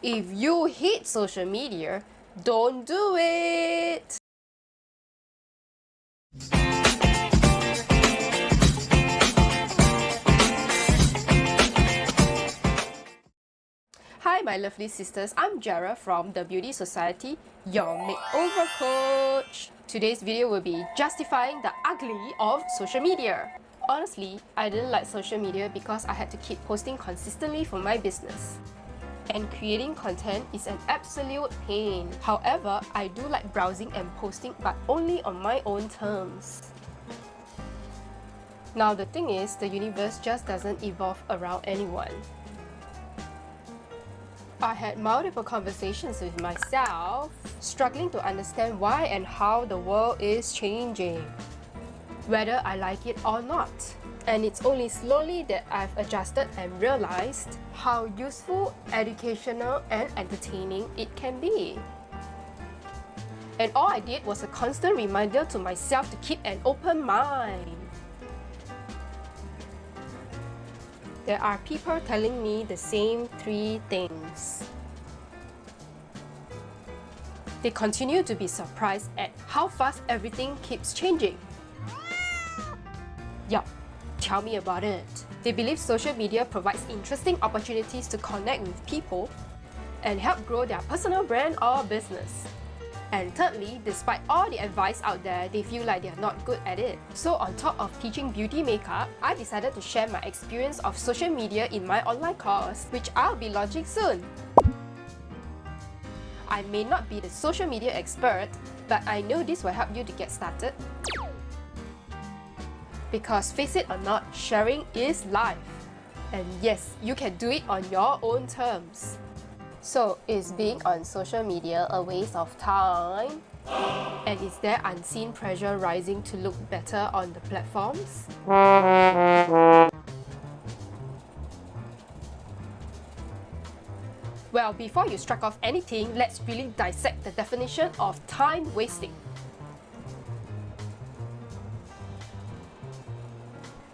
If you hate social media, don't do it! Hi my lovely sisters, I'm Gerra from The Beauty Society, your makeover coach. Today's video will be justifying the ugly of social media. Honestly, I didn't like social media because I had to keep posting consistently for my business. And creating content is an absolute pain. However, I do like browsing and posting, but only on my own terms. Now the thing is, the universe just doesn't evolve around anyone. I had multiple conversations with myself, struggling to understand why and how the world is changing, whether I like it or not. And it's only slowly that I've adjusted and realized how useful, educational, and entertaining it can be. And all I did was a constant reminder to myself to keep an open mind. There are people telling me the same three things. They continue to be surprised at how fast everything keeps changing. Yup, tell me about it. They believe social media provides interesting opportunities to connect with people and help grow their personal brand or business. And thirdly, despite all the advice out there, they feel like they're not good at it. So on top of teaching beauty makeup, I decided to share my experience of social media in my online course, which I'll be launching soon. I may not be the social media expert, but I know this will help you to get started. Because face it or not, sharing is life. And yes, you can do it on your own terms. So, is being on social media a waste of time? And is there unseen pressure rising to look better on the platforms? Well, before you strike off anything, let's really dissect the definition of time wasting.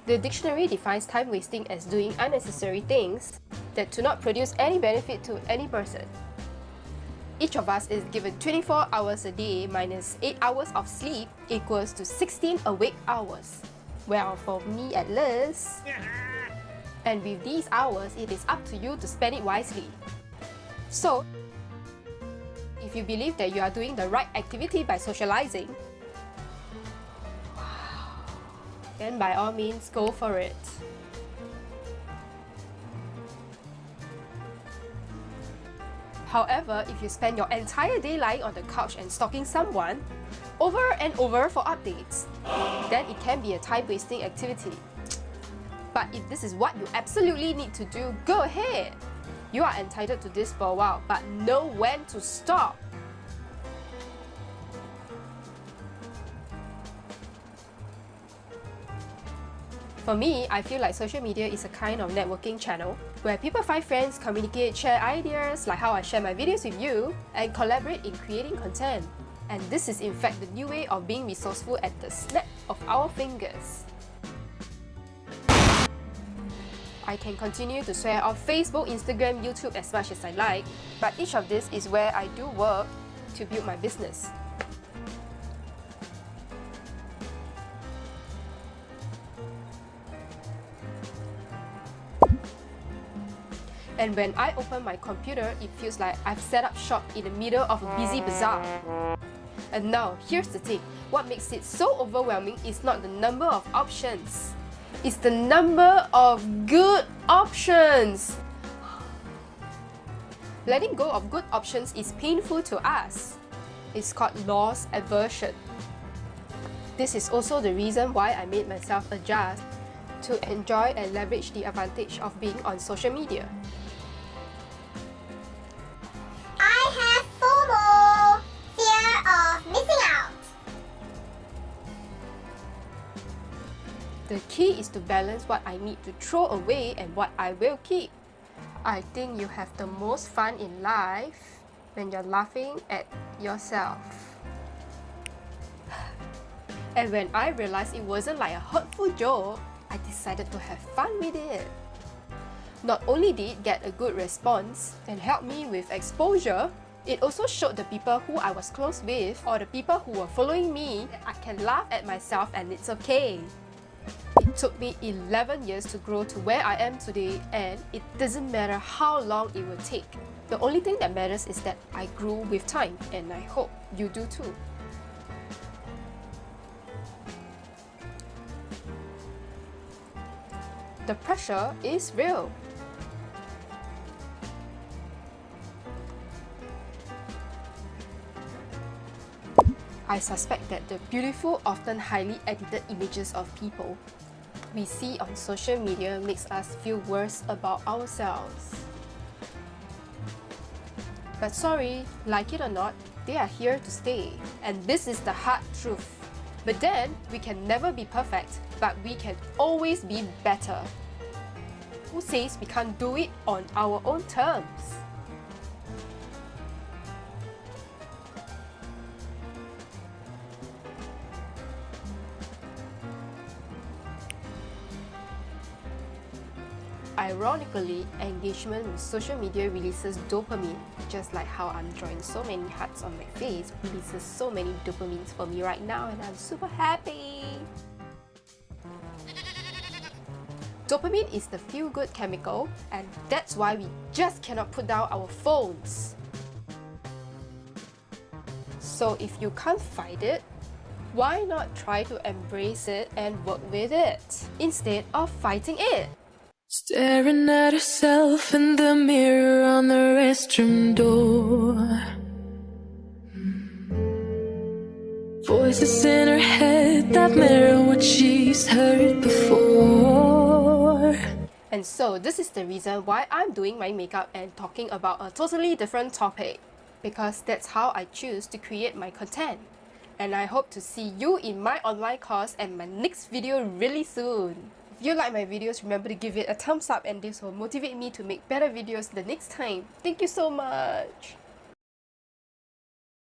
The dictionary defines time wasting as doing unnecessary things that do not produce any benefit to any person. Each of us is given 24 hours a day minus 8 hours of sleep equals to 16 awake hours. Well, for me at least. And with these hours, it is up to you to spend it wisely. So, if you believe that you are doing the right activity by socializing, then by all means, go for it. However, if you spend your entire day lying on the couch and stalking someone over and over for updates, then it can be a time-wasting activity. But if this is what you absolutely need to do, go ahead! You are entitled to this for a while, but know when to stop. For me, I feel like social media is a kind of networking channel where people find friends, communicate, share ideas like how I share my videos with you, and collaborate in creating content. And this is in fact the new way of being resourceful at the snap of our fingers. I can continue to swear off Facebook, Instagram, YouTube as much as I like, but each of this is where I do work to build my business. And when I open my computer, it feels like I've set up shop in the middle of a busy bazaar. And now, here's the thing. What makes it so overwhelming is not the number of options. It's the number of good options. Letting go of good options is painful to us. It's called loss aversion. This is also the reason why I made myself adjust to enjoy and leverage the advantage of being on social media. The key is to balance what I need to throw away and what I will keep. I think you have the most fun in life when you're laughing at yourself. And when I realized it wasn't like a hurtful joke, I decided to have fun with it. Not only did it get a good response and help me with exposure, it also showed the people who I was close with or the people who were following me that I can laugh at myself and it's okay. It took me 11 years to grow to where I am today, and it doesn't matter how long it will take. The only thing that matters is that I grew with time, and I hope you do too. The pressure is real. I suspect that the beautiful, often highly edited images of people we see on social media makes us feel worse about ourselves. But sorry, like it or not, they are here to stay. And this is the hard truth. But then, we can never be perfect, but we can always be better. Who says we can't do it on our own terms? Ironically, engagement with social media releases dopamine, just like how I'm drawing so many hearts on my face releases so many dopamines for me right now, and I'm super happy! Dopamine is the feel-good chemical, and that's why we just cannot put down our phones. So if you can't fight it, why not try to embrace it and work with it, instead of fighting it? Staring at herself in the mirror on the restroom door. Voices in her head that mirror what she's heard before. And so this is the reason why I'm doing my makeup and talking about a totally different topic. Because that's how I choose to create my content. And I hope to see you in my online course and my next video really soon. If you like my videos, remember to give it a thumbs up, and this will motivate me to make better videos the next time. Thank you so much!